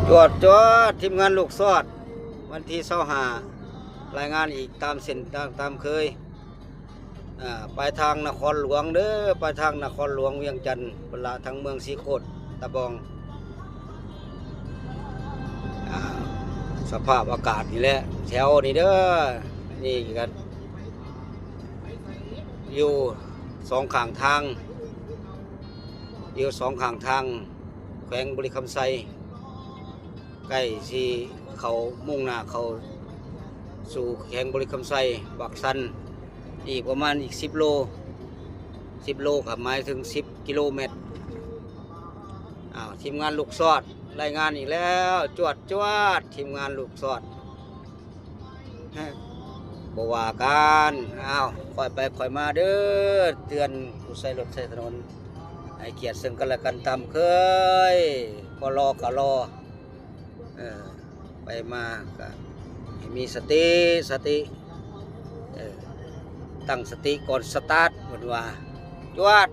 จวดจวดทีมงานลูกซอดวันที่25รายงานอีกตามเส้นตามเคยไปทางนครหลวงเด้อไปทางนครหลวงเวียงจันทร์เวลาทางเมืองศรีโคตรตะบองสภาพอากาศนี่แหละแถวนี่เด้อนี่กันอยู่สองข้างทางอยู่สองข้างทางแขวงบริคำไซใกล้ที่เขามุ่งหน้าเขาสู่แขวงบริคำไซบักซันอีกประมาณอีก10 โลครับหมายถึง10 กิโลเมตรทีมงานลูกซอดรายงานอีกแล้วจวดทีมงานลูกซอดบว่ากันค่อยไปค่อยมาเด้อเตือนผู้ใช้รถใช้ถนนให้เกียรติซึ่งกันและกันตามเคยก็รอไปมาก็ให้มีสติตั้งสติก่อนสตาร์ทเหมือนว่าจวด